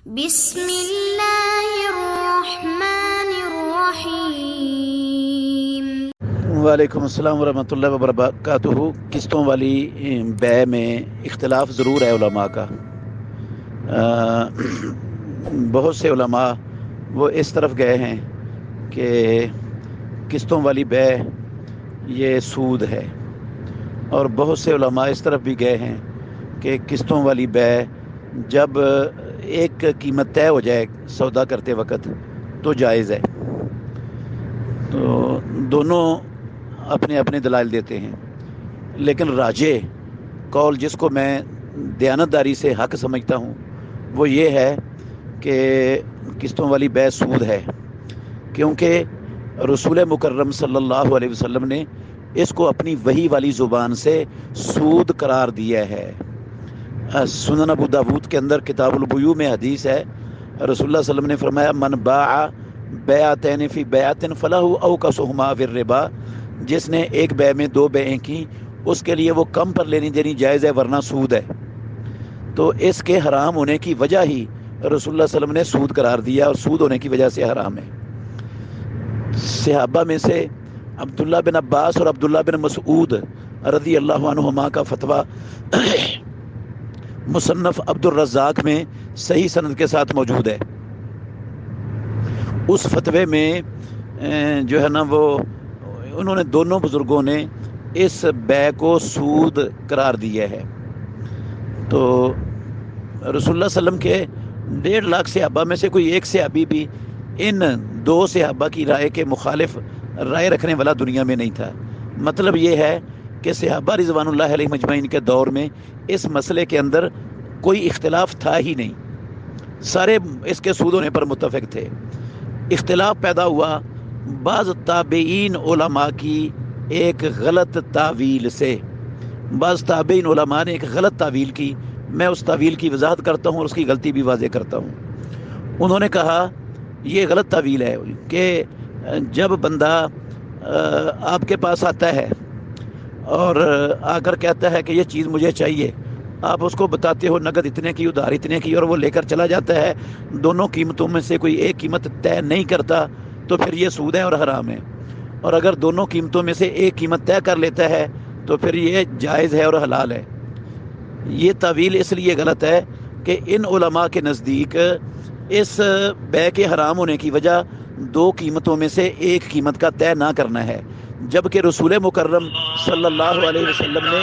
بسم اللہ الرحمن الرحیم۔ وعلیکم السلام ورحمۃ اللہ وبرکاتہ۔ قسطوں والی بے میں اختلاف ضرور ہے علماء کا۔ بہت سے علماء وہ اس طرف گئے ہیں کہ قسطوں والی بے یہ سود ہے، اور بہت سے علماء اس طرف بھی گئے ہیں کہ قسطوں والی بے جب ایک قیمت طے ہو جائے سودا کرتے وقت تو جائز ہے۔ تو دونوں اپنے اپنے دلائل دیتے ہیں، لیکن راجح قول جس کو میں دیانتداری سے حق سمجھتا ہوں وہ یہ ہے کہ قسطوں والی بے سود ہے، کیونکہ رسول مکرم صلی اللہ علیہ وسلم نے اس کو اپنی وحی والی زبان سے سود قرار دیا ہے۔ سنن ابو داود کے اندر کتاب البیوع میں حدیث ہے، رسول اللہ صلی اللہ علیہ وسلم نے فرمایا من باع بیعتین فی بیعۃ فلہ اوکسہما فی الربا، جس نے ایک بے میں دو بیعیں کی اس کے لیے وہ کم پر لینی دینی جائز ہے ورنہ سود ہے۔ تو اس کے حرام ہونے کی وجہ ہی رسول اللہ صلی اللہ علیہ وسلم نے سود قرار دیا، اور سود ہونے کی وجہ سے حرام ہے۔ صحابہ میں سے عبداللہ بن عباس اور عبداللہ بن مسعود رضی اللہ عنہما کا فتویٰ مصنف عبد الرزاق میں صحیح سند کے ساتھ موجود ہے۔ اس فتوے میں جو ہے نا وہ انہوں نے دونوں بزرگوں نے اس بے کو سود قرار دیا ہے۔ تو رسول اللہ صلی اللہ علیہ وسلم کے 1.5 لاکھ صحابہ میں سے کوئی ایک صحابی بھی ان دو صحابہ کی رائے کے مخالف رائے رکھنے والا دنیا میں نہیں تھا۔ مطلب یہ ہے کہ صحابہ رضوان اللہ علیہ مجمعین کے دور میں اس مسئلے کے اندر کوئی اختلاف تھا ہی نہیں، سارے اس کے سود ہونے پر متفق تھے۔ اختلاف پیدا ہوا بعض تابعین علماء کی ایک غلط تعویل سے۔ بعض تابعین علماء نے ایک غلط تعویل کی، میں اس تعویل کی وضاحت کرتا ہوں اور اس کی غلطی بھی واضح کرتا ہوں۔ انہوں نے کہا یہ غلط تعویل ہے کہ جب بندہ آپ کے پاس آتا ہے اور آ کر کہتا ہے کہ یہ چیز مجھے چاہیے، آپ اس کو بتاتے ہو نقد اتنے کی ادھار اتنے کی، اور وہ لے کر چلا جاتا ہے، دونوں قیمتوں میں سے کوئی ایک قیمت طے نہیں کرتا تو پھر یہ سود ہے اور حرام ہے۔ اور اگر دونوں قیمتوں میں سے ایک قیمت طے کر لیتا ہے تو پھر یہ جائز ہے اور حلال ہے۔ یہ تعویل اس لیے غلط ہے کہ ان علماء کے نزدیک اس بے کے حرام ہونے کی وجہ دو قیمتوں میں سے ایک قیمت کا طے نہ کرنا ہے، جبکہ رسول مکرم صلی اللہ علیہ وسلم نے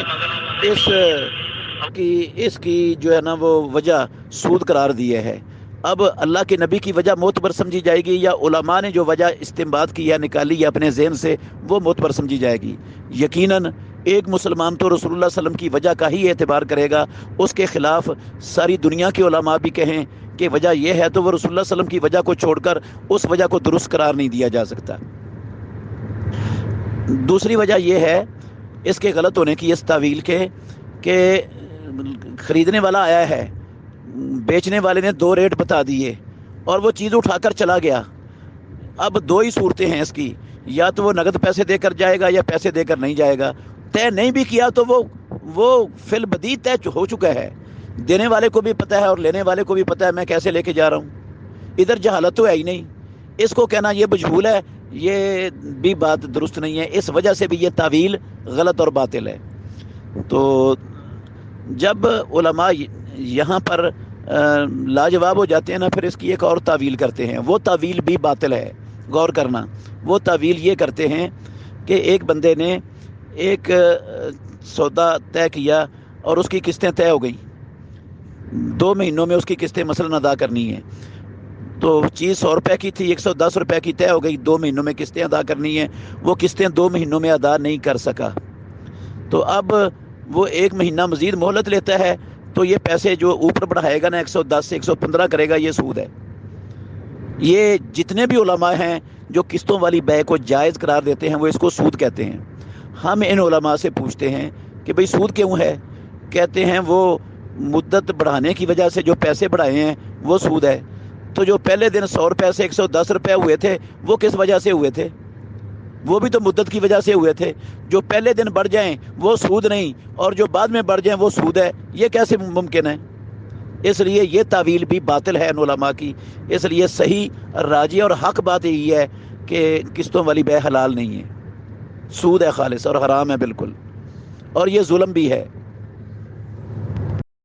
اس کی جو ہے نا وہ وجہ سود قرار دیا ہے۔ اب اللہ کے نبی کی وجہ معتبر سمجھی جائے گی یا علماء نے جو وجہ استنباط کی یا نکالی یا اپنے ذہن سے وہ معتبر سمجھی جائے گی؟ یقیناً ایک مسلمان تو رسول اللہ صلی اللہ علیہ وسلم کی وجہ کا ہی اعتبار کرے گا، اس کے خلاف ساری دنیا کے علماء بھی کہیں کہ وجہ یہ ہے تو وہ رسول اللہ صلی اللہ علیہ وسلم کی وجہ کو چھوڑ کر اس وجہ کو درست قرار نہیں دیا جا سکتا۔ دوسری وجہ یہ ہے اس کے غلط ہونے کی، اس تعویل کے، کہ خریدنے والا آیا ہے، بیچنے والے نے 2 ریٹ بتا دیے اور وہ چیز اٹھا کر چلا گیا۔ اب 2 ہی صورتیں ہیں اس کی، یا تو وہ نقد پیسے دے کر جائے گا یا پیسے دے کر نہیں جائے گا۔ طے نہیں بھی کیا تو وہ فی البدیہہ طے ہو چکا ہے، دینے والے کو بھی پتہ ہے اور لینے والے کو بھی پتہ ہے میں کیسے لے کے جا رہا ہوں۔ ادھر جہالت تو ہے ہی نہیں، اس کو کہنا یہ مجہول ہے یہ بھی بات درست نہیں ہے۔ اس وجہ سے بھی یہ تعویل غلط اور باطل ہے۔ تو جب علماء یہاں پر لاجواب ہو جاتے ہیں نا، پھر اس کی ایک اور تعویل کرتے ہیں، وہ تعویل بھی باطل ہے۔ غور کرنا، وہ تعویل یہ کرتے ہیں کہ ایک بندے نے ایک سودا طے کیا اور اس کی قسطیں طے ہو گئیں، 2 مہینوں میں اس کی قسطیں مثلاً ادا کرنی ہیں۔ تو چیز 100 روپے کی تھی، 110 روپے کی طے ہو گئی، 2 مہینوں میں قسطیں ادا کرنی ہیں، وہ قسطیں 2 مہینوں میں ادا نہیں کر سکا، تو اب وہ 1 مہینہ مزید مہلت لیتا ہے، تو یہ پیسے جو اوپر بڑھائے گا نا 110 سے 115 کرے گا، یہ سود ہے۔ یہ جتنے بھی علماء ہیں جو قسطوں والی بے کو جائز قرار دیتے ہیں وہ اس کو سود کہتے ہیں۔ ہم ان علماء سے پوچھتے ہیں کہ بھئی سود کیوں ہے؟ کہتے ہیں وہ مدت بڑھانے کی وجہ سے جو پیسے بڑھائے ہیں وہ سود ہے۔ تو جو پہلے دن 100 روپے سے 110 روپے ہوئے تھے وہ کس وجہ سے ہوئے تھے؟ وہ بھی تو مدت کی وجہ سے ہوئے تھے۔ جو پہلے دن بڑھ جائیں وہ سود نہیں، اور جو بعد میں بڑھ جائیں وہ سود ہے، یہ کیسے ممکن ہے؟ اس لیے یہ تعویل بھی باطل ہے ان علماء کی. اس لیے صحیح راجی اور حق بات یہی ہے کہ قسطوں والی بے حلال نہیں ہے، سود ہے خالص اور حرام ہے بالکل، اور یہ ظلم بھی ہے.